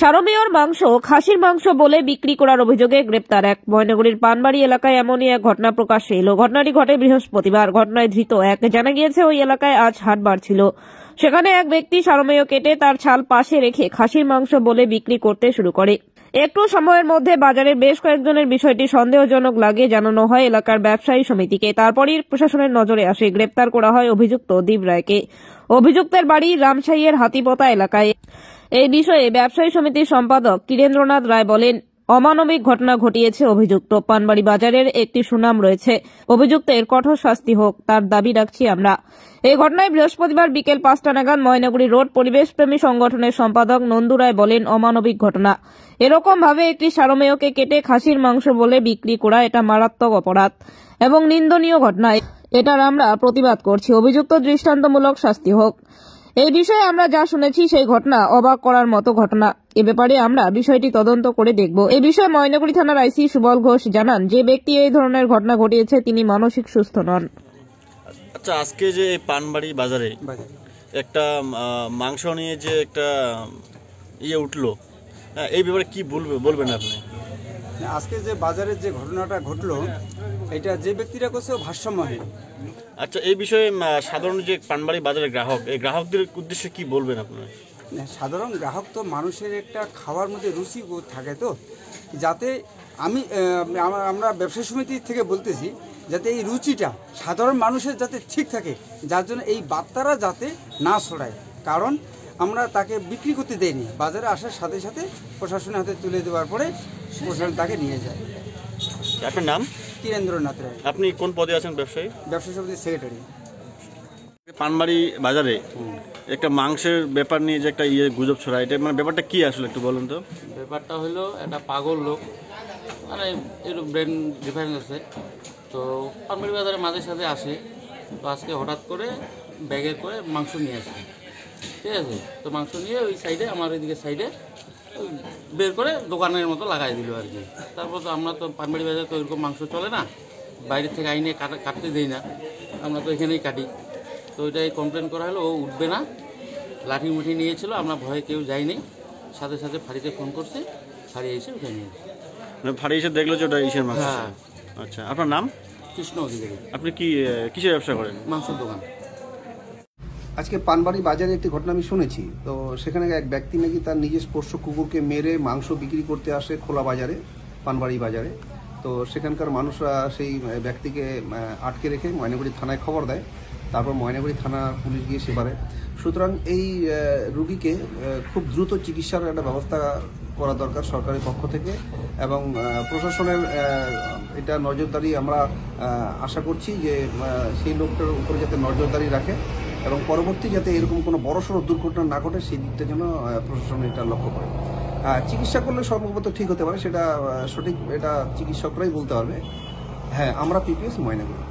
সারমেয়র মাংস খাসির মাংস বলে বিক্রি করার অভিযোগে গ্রেপ্তার এক। ময়নাগুড়ির পানবাড়ি এলাকায় এমনই এক ঘটনা প্রকাশ্যে এলো। ঘটনাটি ঘটে বৃহস্পতিবার। ঘটনায় ধৃত এক। জানা গিয়েছে ওই এলাকায় আজ হাটবার ছিল। সেখানে এক ব্যক্তি সারমেয় কেটে তার ছাল পাশে রেখে খাসির মাংস বলে বিক্রি করতে শুরু করে। একটু সময়ের মধ্যে বাজারের বেশ কয়েকজনের বিষয়টি সন্দেহজনক লাগে জানানো হয় এলাকার ব্যবসায়ী সমিতিকে। তারপরই প্রশাসনের নজরে আসে। গ্রেপ্তার করা হয় অভিযুক্ত দীপ রায়কে। অভিযুক্তের বাড়ি রামশাইয়ের হাতিপোতা এলাকায়। এই বিষয়ে ব্যবসায়ী সমিতির সম্পাদক কিরেন্দ্রনাথ রায় বলেন, অমানবিক ঘটনা ঘটিয়েছে অভিযুক্ত। পানবাড়ি বাজারের একটি সুনাম রয়েছে। অভিযুক্তের কঠোর শাস্তি হোক, তার দাবি রাখছি আমরা। এই ঘটনায় বৃহস্পতিবার বিকেল 5টা নাগাদ ময়নাগুড়ি রোড পরিবেশপ্রেমী সংগঠনের সম্পাদক নন্দু রায় বলেন, অমানবিক ঘটনা। এরকম ভাবে একটি সারমেয়কে কেটে খাসির মাংস বলে বিক্রি করা এটা মারাত্মক অপরাধ এবং নিন্দনীয় ঘটনা। এটার আমরা প্রতিবাদ করছি। অভিযুক্ত দৃষ্টান্তমূলক শাস্তি হোক। এই বিষয়ে আমরা যা শুনেছি সেই ঘটনা অবাক করার মতো ঘটনা। এ ব্যাপারে আমরা বিষয়টি তদন্ত করে দেখব। এ বিষয়ে ময়নাগুড়ি থানার আইসি সুবল ঘোষ জানান, যে ব্যক্তি এই ধরনের ঘটনা ঘটিয়েছে তিনি মানসিক সুস্থ নন। আচ্ছা, আজকে যে পানবাড়ি বাজারে একটা মাংস নিয়ে যে একটা উঠলো, এই ব্যাপারে কি বলবেন আপনি? আজকে যে বাজারে যে ঘটনাটা ঘটলো, এটা যে ব্যক্তিরা করছে ভারসাম্যহীন। আচ্ছা, এই বিষয়ে সাধারণ যে পানবাড়ি বাজারের গ্রাহক, এই গ্রাহকদের উদ্দেশ্যে কি বলবেন আপনারা? সাধারণ গ্রাহক তো মানুষের একটা খাওয়ার মধ্যে রুচি থাকে, তো যাতে আমরা ব্যবসায়ী সমিতি থেকে বলতেছি যাতে এই রুচিটা সাধারণ মানুষের যাতে ঠিক থাকে, যার জন্য এই বার্তারা যাতে না ছড়ায়। কারণ আমরা তাকে বিক্রি করতে দেইনি, বাজারে আসার সাথে সাথে প্রশাসনের হাতে তুলে দেওয়ার পরে প্রশাসন তাকে নিয়ে যায়। আপনার নাম? কিরেন্দ্রনাথ রায়। আপনি কোন পদে আছেন? ব্যবসায়ী সমিতির সেক্রেটারি। পানবাড়ি বাজারে একটা মাংসের ব্যাপার নিয়ে যে একটা গুজব ছড়ায়, এটা মানে ব্যাপারটা কি আসলে একটু বলুন তো। ব্যাপারটা হলো একটা পাগল লোক, মানে একটু ব্রেন ডিফারেন্স আছে, তো পানবাড়ি বাজারে মাঝে সাথে আসে। তো আজকে হঠাৎ করে ব্যাগে করে মাংস নিয়ে আসে, ঠিক আছে। তো মাংস নিয়ে ওই সাইডে, আমার ওইদিকে সাইডে বের করে দোকানের মতো লাগাই দিল আর কি। তারপর তো আমরা তো পানবাড়ি বাজারে তো ওইরকম মাংস চলে না, বাইরের থেকে আইনে কাটতে দেই না, আমরা তো এখানেই কাটি। তো ওইটাই কমপ্লেন করা হলো, ও উঠবে না, লাঠি মুঠি নিয়েছিল। আমরা ভয়ে কেউ যাইনি, সাথে সাথে ফাঁড়িতে ফোন করছে, ফাঁড়ি এসে উঠে নিয়েছে। ফাঁড়ি এসে দেখলো যে ওটা ইসের মাংস? হ্যাঁ। আচ্ছা, আপনার নাম? কৃষ্ণ অধিকারী। আপনি কি কিসের ব্যবসা করেন? মাংসের দোকান। আজকে পানবাড়ি বাজারে একটি ঘটনা আমি শুনেছি। তো সেখানে এক ব্যক্তি নাকি তার নিজের পোষ্য কুকুরকে মেরে মাংস বিক্রি করতে আসে খোলা বাজারে, পানবাড়ি বাজারে। তো সেখানকার মানুষরা সেই ব্যক্তিকে আটকে রেখে ময়নাগুড়ি থানায় খবর দেয়। তারপর ময়নাগুড়ি থানা পুলিশ গিয়ে সেবারে। সুতরাং এই রুগীকে খুব দ্রুত চিকিৎসার একটা ব্যবস্থা করা দরকার সরকারের পক্ষ থেকে, এবং প্রশাসনের এটা নজরদারি আমরা আশা করছি যে সেই লোকটার উপরে যাতে নজরদারি রাখে এবং পরবর্তী যাতে এরকম কোনো বড়সড় দুর্ঘটনা না ঘটে সেই দিকটা যেন প্রশাসন এটা লক্ষ্য করে। চিকিৎসা করলে সম্ভবত ঠিক হতে পারে, সেটা সঠিক এটা চিকিৎসকরাই বলতে পারবে। হ্যাঁ, আমরা পিপিএস ময়নাগুড়ি।